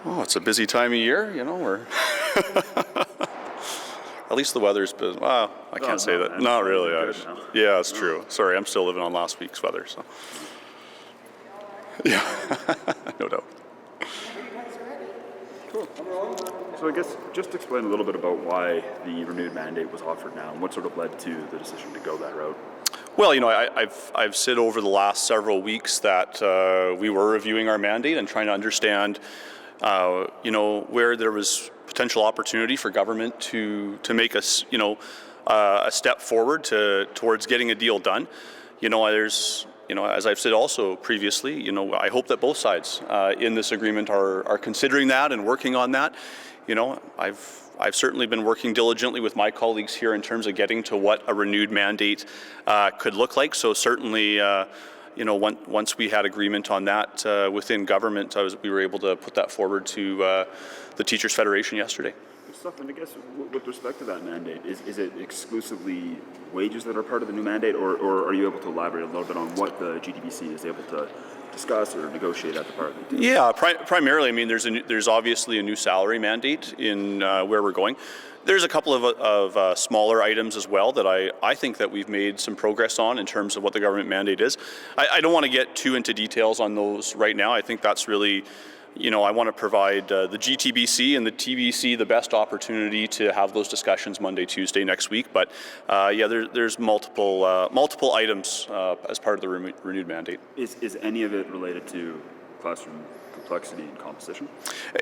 Oh, it's a busy time of year, you know, we're at least the weather's been, well, I can't say that. Not really. Yeah, it's true. Sorry, I'm still living on last week's weather, so. Yeah, no doubt. Cool. So I guess just explain a little bit about why the renewed mandate was offered now and what sort of led to the decision to go that route. Well, you know, I've said over the last several weeks that we were reviewing our mandate and trying to understand, you know, where there was potential opportunity for government to make us, you know, a step forward towards getting a deal done. You know, there's, you know, as I've said also previously, you know, I hope that both sides in this agreement are considering that and working on that. You know, I've certainly been working diligently with my colleagues here in terms of getting to what a renewed mandate could look like. So certainly, you know, once we had agreement on that within government, we were able to put that forward to the Teachers Federation yesterday. And I guess with respect to that mandate, is it exclusively wages that are part of the new mandate, or are you able to elaborate a little bit on what the GTBC is able to discuss or negotiate at the parliament? Yeah, primarily, I mean, there's obviously a new salary mandate in where we're going. There's a couple of smaller items as well that I think that we've made some progress on in terms of what the government mandate is. I don't want to get too into details on those right now. I think that's really, you know, I want to provide the GTBC and the TBC the best opportunity to have those discussions Monday, Tuesday next week. But yeah, there's multiple items as part of the renewed mandate. Is any of it related to classroom complexity and composition?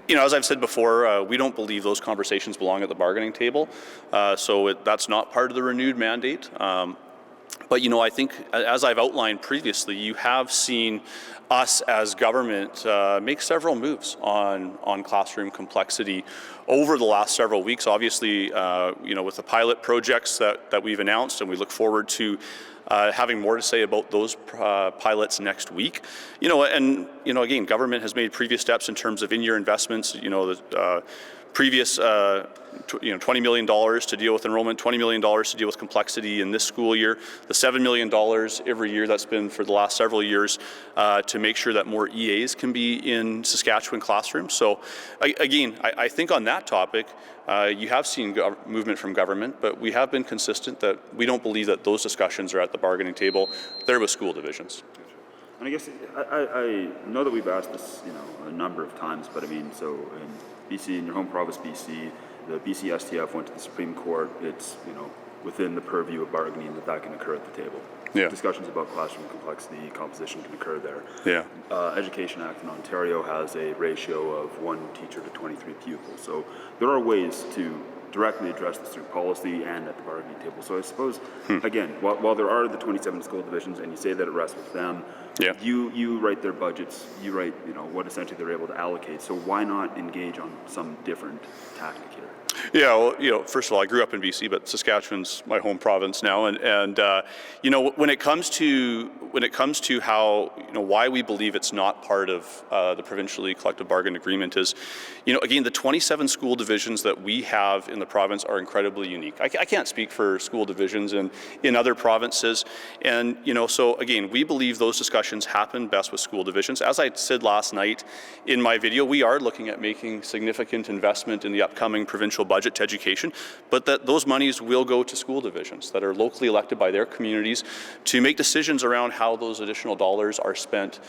You know, as I've said before, we don't believe those conversations belong at the bargaining table. So that's not part of the renewed mandate. But, you know, I think, as I've outlined previously, you have seen us as government make several moves on classroom complexity over the last several weeks. Obviously, you know, with the pilot projects that we've announced, and we look forward to having more to say about those pilots next week. You know, and, you know, again, government has made previous steps in terms of in-year investments. You know, the previous $20 million to deal with enrollment, $20 million to deal with complexity in this school year, the $7 million every year that's been for the last several years to make sure that more EAs can be in Saskatchewan classrooms. So again, I think on that topic, you have seen movement from government, but we have been consistent that we don't believe that those discussions are at the bargaining table. They're with school divisions. And I guess I know that we've asked this, you know, a number of times, but I mean, so in BC, in your home province, BC, the BC STF went to the Supreme Court. It's, you know, within the purview of bargaining that can occur at the table. Yeah. Discussions about classroom complexity, composition can occur there. Yeah. Education Act in Ontario has a ratio of 1 teacher to 23 pupils. So there are ways to directly address this through policy and at the bargaining table. So I suppose, again, while there are the 27 school divisions and you say that it rests with them, yeah, you write their budgets, you write, you know, what essentially they're able to allocate. So why not engage on some different tactic here? Yeah, well, you know, first of all, I grew up in BC, but Saskatchewan's my home province now, and you know, when it comes to how, you know, why we believe it's not part of the provincially collective bargain agreement is, you know, again, the 27 school divisions that we have in the province are incredibly unique. I can't speak for school divisions in other provinces, and, you know, so again, we believe those discussions happen best with school divisions. As I said last night in my video, we are looking at making significant investment in the upcoming provincial budget to education, but that those monies will go to school divisions that are locally elected by their communities to make decisions around how those additional dollars are spent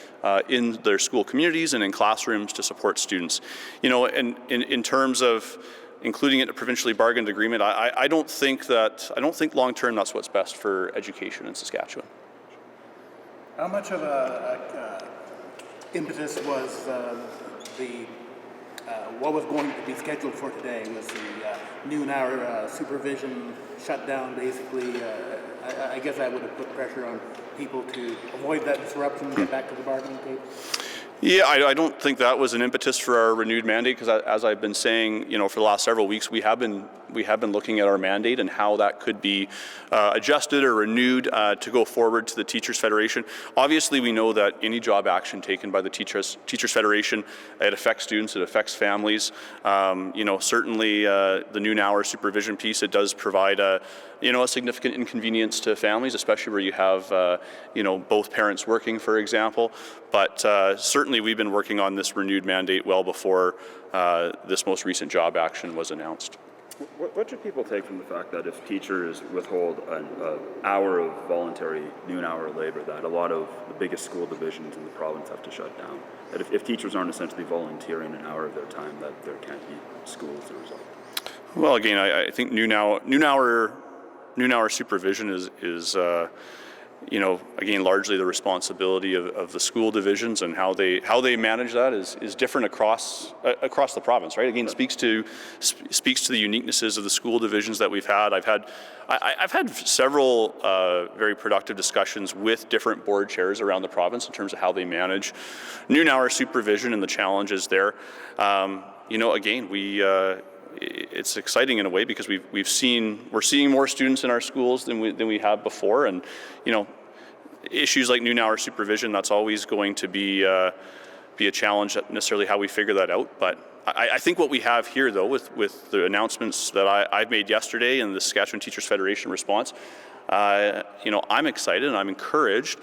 in their school communities and in classrooms to support students. You know, and in terms of including it in a provincially bargained agreement, I don't think long term that's what's best for education in Saskatchewan. How much of a impetus was what was going to be scheduled for today? Was the noon hour supervision shut down basically? I guess I would have put pressure on people to avoid that disruption and get back to the bargaining table. Yeah, I don't think that was an impetus for our renewed mandate, because as I've been saying, you know, for the last several weeks, we have been looking at our mandate and how that could be adjusted or renewed to go forward to the Teachers Federation. Obviously, we know that any job action taken by the Teachers Federation, it affects students, it affects families. You know, certainly the noon hour supervision piece, it does provide a significant inconvenience to families, especially where you have, you know, both parents working, for example. But certainly certainly we've been working on this renewed mandate well before this most recent job action was announced. What should people take from the fact that if teachers withhold an hour of voluntary noon hour labor, that a lot of the biggest school divisions in the province have to shut down? That if teachers aren't essentially volunteering an hour of their time, that there can't be school as a result? Well, again, I think noon hour supervision is again, largely the responsibility of the school divisions, and how they manage that is different across the province, right? Again, speaks to the uniquenesses of the school divisions that we've had. I've had several very productive discussions with different board chairs around the province in terms of how they manage noon hour supervision and the challenges there. Again, it's exciting in a way, because we're seeing more students in our schools than we have before, and issues like noon hour supervision, that's always going to be a challenge, necessarily how we figure that out. But I think what we have here, though, with the announcements that I've made yesterday and the Saskatchewan Teachers Federation response, I'm excited and I'm encouraged,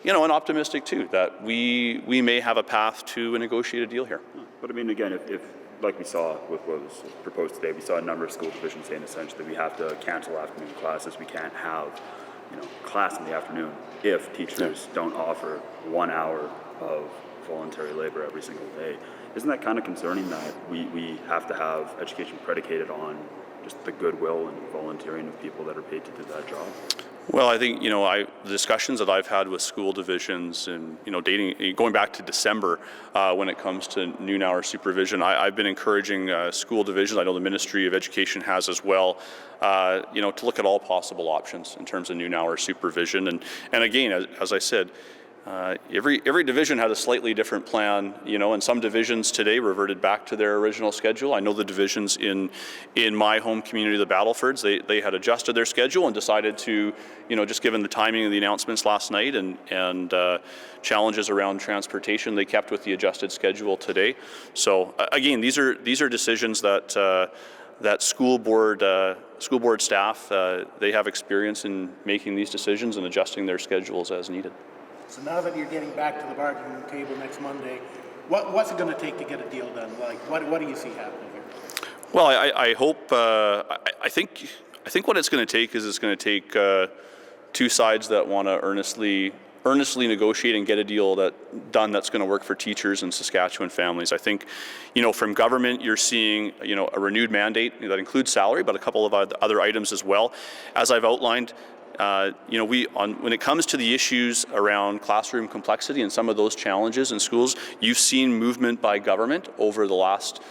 and optimistic too, that we may have a path to a negotiated deal here. But I mean, again, if like we saw with what was proposed today, we saw a number of school divisions saying essentially we have to cancel afternoon classes. We can't have, class in the afternoon if teachers don't offer 1 hour of voluntary labor every single day. Isn't that kind of concerning that we have to have education predicated on just the goodwill and volunteering of people that are paid to do that job? Well, I think, the discussions that I've had with school divisions and, going back to December when it comes to noon hour supervision, I've been encouraging school divisions, I know the Ministry of Education has as well, to look at all possible options in terms of noon hour supervision. And again, as I said, every division had a slightly different plan, and some divisions today reverted back to their original schedule. I know the divisions in my home community, the Battlefords, they had adjusted their schedule and decided to, just given the timing of the announcements last night and challenges around transportation, they kept with the adjusted schedule today. So again, these are decisions that school board staff, they have experience in making these decisions and adjusting their schedules as needed. So now that you're getting back to the bargaining table next Monday, what's it going to take to get a deal done? Like, what do you see happening here? Well, I hope. I think what it's going to take is two sides that want to earnestly negotiate and get a deal done that's going to work for teachers and Saskatchewan families. I think, from government, you're seeing, a renewed mandate that includes salary, but a couple of other items as well. As I've outlined, when it comes to the issues around classroom complexity and some of those challenges in schools, you've seen movement by government over the last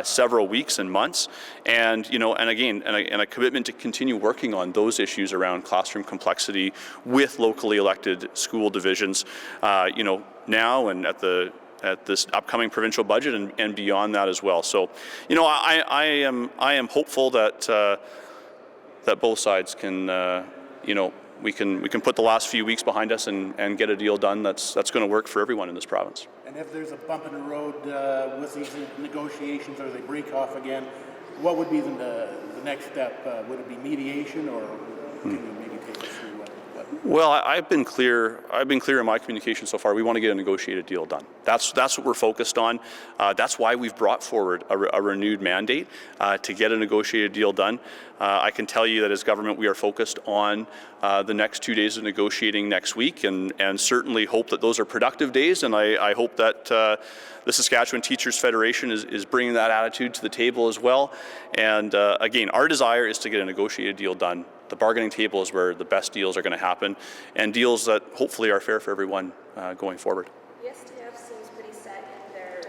several weeks and months, and a commitment to continue working on those issues around classroom complexity with locally elected school divisions, now and at this upcoming provincial budget and beyond that as well. So, I am hopeful that both sides can. We can put the last few weeks behind us and get a deal done that's going to work for everyone in this province. And if there's a bump in the road with these negotiations, or they break off again, what would be the next step? Would it be mediation, or can you maybe take us through what? Well, I've been clear in my communication so far. We want to get a negotiated deal done. That's what we're focused on. That's why we've brought forward a renewed mandate to get a negotiated deal done. I can tell you that as government, we are focused on the next 2 days of negotiating next week, and certainly hope that those are productive days. And I hope that the Saskatchewan Teachers Federation is bringing that attitude to the table as well. And again, our desire is to get a negotiated deal done. The bargaining table is where the best deals are going to happen, and deals that hopefully are fair for everyone going forward. The STF seems pretty set in their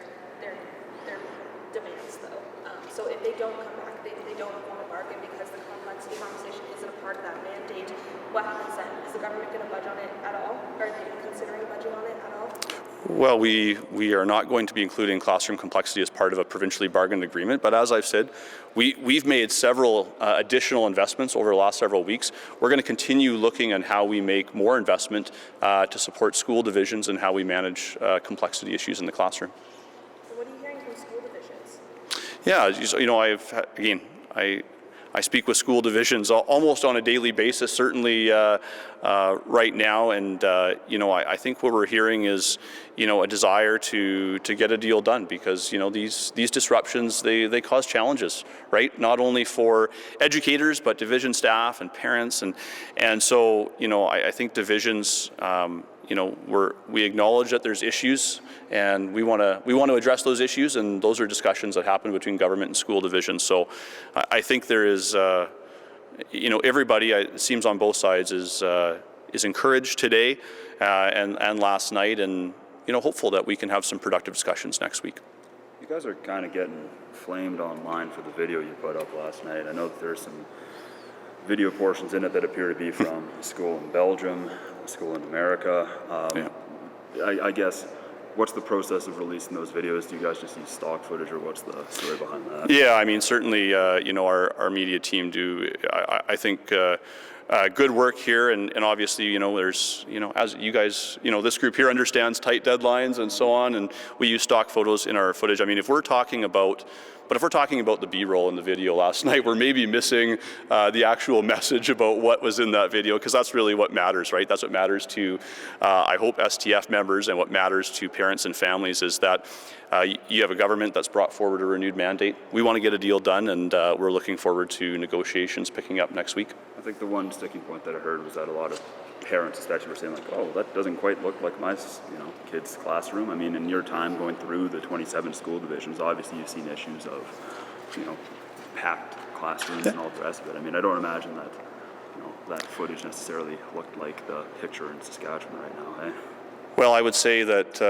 demands, though. So if they don't come back, they don't want to bargain because the complexity conversation isn't a part of that mandate, what happens then? Is the government going to budge on it at all? Are they considering budging on it at all? Well, we are not going to be including classroom complexity as part of a provincially bargained agreement, but as I've said, we've made several additional investments over the last several weeks. We're going to continue looking at how we make more investment to support school divisions and how we manage complexity issues in the classroom. So what are you hearing from school divisions? Yeah, I speak with school divisions almost on a daily basis, certainly right now, and I think what we're hearing is a desire to get a deal done, because these disruptions, they cause challenges, right? Not only for educators but division staff and parents, and so I think divisions, we acknowledge that there's issues, and we want to address those issues, and those are discussions that happen between government and school divisions. So I think there is everybody, it seems on both sides, is encouraged today and last night, and hopeful that we can have some productive discussions next week. You guys are kind of getting flamed online for the video you put up last night. I know that there's some video portions in it that appear to be from a school in Belgium, a school in America. I guess, what's the process of releasing those videos? Do you guys just use stock footage, or what's the story behind that? Yeah, I mean, certainly, our media team do, I think, good work here, and obviously, there's, as you guys, this group here understands tight deadlines and so on, and we use stock photos in our footage. I mean, if we're talking about the B-roll in the video last night, we're maybe missing the actual message about what was in that video, because that's really what matters, right? That's what matters to, I hope, STF members, and what matters to parents and families is that you have a government that's brought forward a renewed mandate. We want to get a deal done, and we're looking forward to negotiations picking up next week. I think the one sticking point that I heard was that a lot of parents especially were saying, like, oh, that doesn't quite look like my kid's classroom. I mean, in your time going through the 27 school divisions, obviously you've seen issues of packed classrooms and all the rest of it. I mean, I don't imagine that that footage necessarily looked like the picture in Saskatchewan right now, eh? Well, I would say that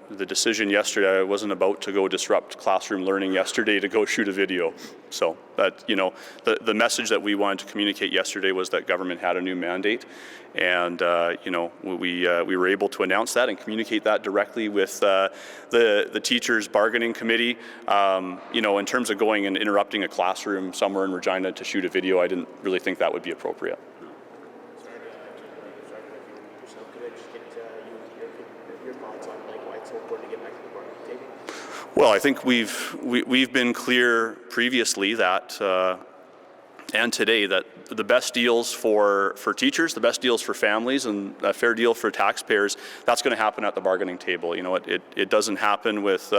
the decision yesterday, I wasn't about to go disrupt classroom learning yesterday to go shoot a video. So that, the message that we wanted to communicate yesterday was that government had a new mandate, and we were able to announce that and communicate that directly with the teachers bargaining committee. In terms of going and interrupting a classroom somewhere in Regina to shoot a video, I didn't really think that would be appropriate. Well, I think we've been clear previously that, and today, that the best deals for teachers, the best deals for families, and a fair deal for taxpayers, that's going to happen at the bargaining table. It doesn't happen with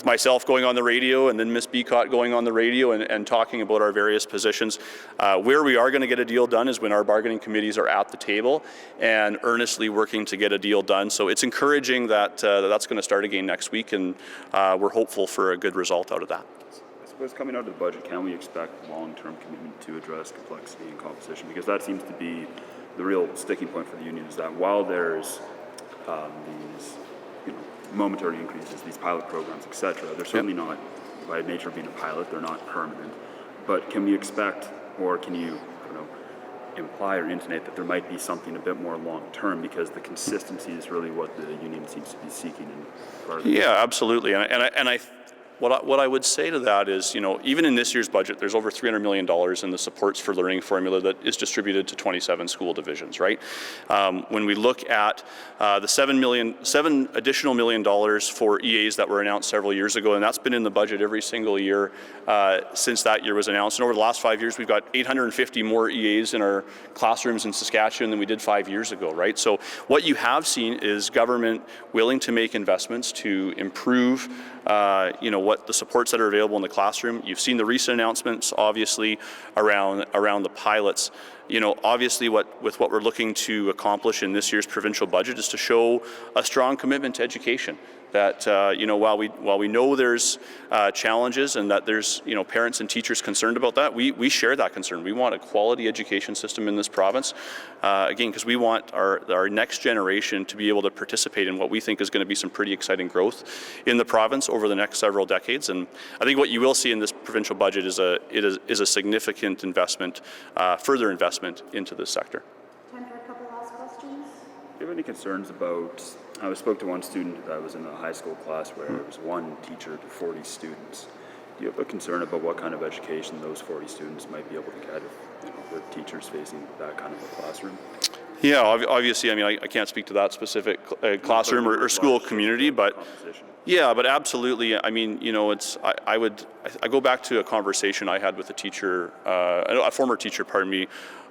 myself going on the radio and then Ms. Beacott going on the radio and talking about our various positions. Where we are going to get a deal done is when our bargaining committees are at the table and earnestly working to get a deal done. So it's encouraging that that's going to start again next week, and we're hopeful for a good result out of that. I suppose coming out of the budget, can we expect long-term commitment to address complexity and composition? Because that seems to be the real sticking point for the union, is that while there's these momentary increases, these pilot programs, etc., they're certainly not, by nature of being a pilot, they're not permanent. But can we expect, or can you, imply or intimate that there might be something a bit more long-term, because the consistency is really what the union seems to be seeking in part of Yeah, absolutely. And I what I would say to that is, even in this year's budget, there's over $300 million in the supports for learning formula that is distributed to 27 school divisions, right? When we look at the $7 additional million for EAs that were announced several years ago, and that's been in the budget every single year since that year was announced. And over the last 5 years, we've got 850 more EAs in our classrooms in Saskatchewan than we did 5 years ago, right? So what you have seen is government willing to make investments to improve what the supports that are available in the classroom. You've seen the recent announcements, obviously, around the pilots. Obviously, with what we're looking to accomplish in this year's provincial budget is to show a strong commitment to education. That while we know there's challenges and that there's parents and teachers concerned about that, we share that concern. We want a quality education system in this province, again, because we want our next generation to be able to participate in what we think is going to be some pretty exciting growth in the province over the next several decades. And I think what you will see in this provincial budget is a significant investment, further investment into this sector. Time for a couple last questions. Do you have any concerns about, I spoke to one student that was in a high school class where it was one teacher to 40 students. Do you have a concern about what kind of education those 40 students might be able to get if the teachers facing that kind of a classroom? Yeah, obviously, I mean, I can't speak to that specific classroom or school community, but Composition. yeah, but absolutely. I mean, you know, I go back to a conversation I had with a teacher, a former teacher, pardon me,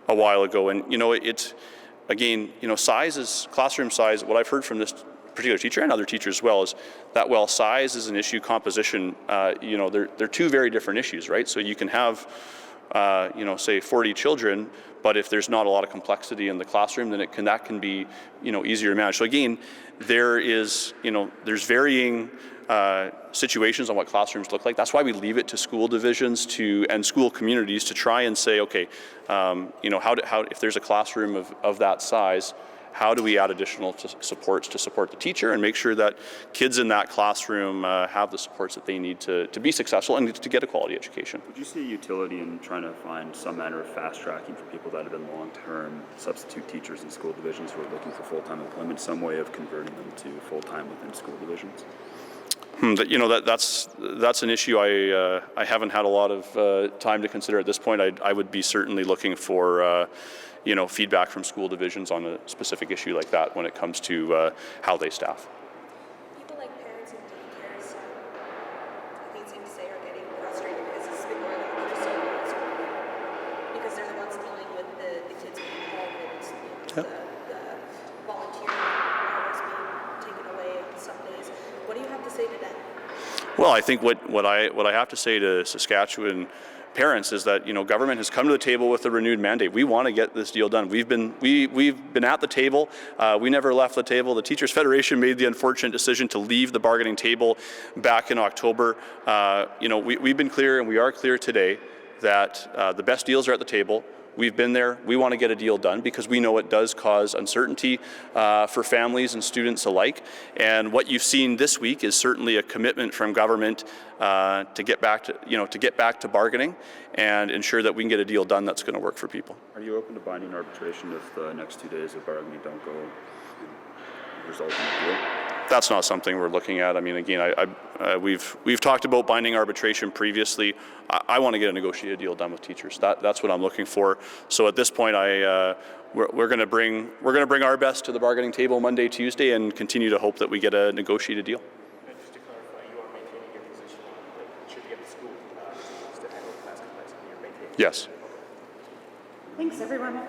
a while ago, and you know, it's again, you know, classroom size. What I've heard from this particular teacher and other teachers as well is that while size is an issue, composition, you know, they're two very different issues, right? So you can have, you know, say 40 children, but if there's not a lot of complexity in the classroom, then that can be, you know, easier to manage. So again, there's varying situations on what classrooms look like. That's why we leave it to school divisions and school communities to try and say, okay, you know, how if there's a classroom of that size, how do we add additional supports to support the teacher and make sure that kids in that classroom have the supports that they need to be successful and to get a quality education. Would you see utility in trying to find some manner of fast tracking for people that have been long-term substitute teachers in school divisions who are looking for full-time employment, some way of converting them to full-time within school divisions? You know, that's an issue I haven't had a lot of time to consider at this point. I would be certainly looking for you know, feedback from school divisions on a specific issue like that when it comes to how they staff. People like parents in daycares, I hate to say, are getting frustrated because this has been going on for so long, because they're the ones dealing with the kids being home and you know, the volunteer hours being taken away on some days. What do you have to say to them? Well, I think what I have to say to Saskatchewan parents is that, you know, government has come to the table with a renewed mandate. We want to get this deal done. We've been at the table. We never left the table. The Teachers Federation made the unfortunate decision to leave the bargaining table back in October. You know, we've been clear, and we are clear today, that the best deals are at the table. We've been there. We want to get a deal done because we know it does cause uncertainty for families and students alike. And what you've seen this week is certainly a commitment from government to get back to bargaining and ensure that we can get a deal done that's going to work for people. Are you open to binding arbitration if the next 2 days of bargaining don't go and result in a deal? That's not something we're looking at. I mean, again, we've talked about binding arbitration previously. I want to get a negotiated deal done with teachers. That's what I'm looking for. So at this point, we're going to bring our best to the bargaining table Monday, Tuesday, and continue to hope that we get a negotiated deal. And just to clarify, you are maintaining your position that should be at the school to handle class complexity. You're maintaining. Yes. Thanks, everyone.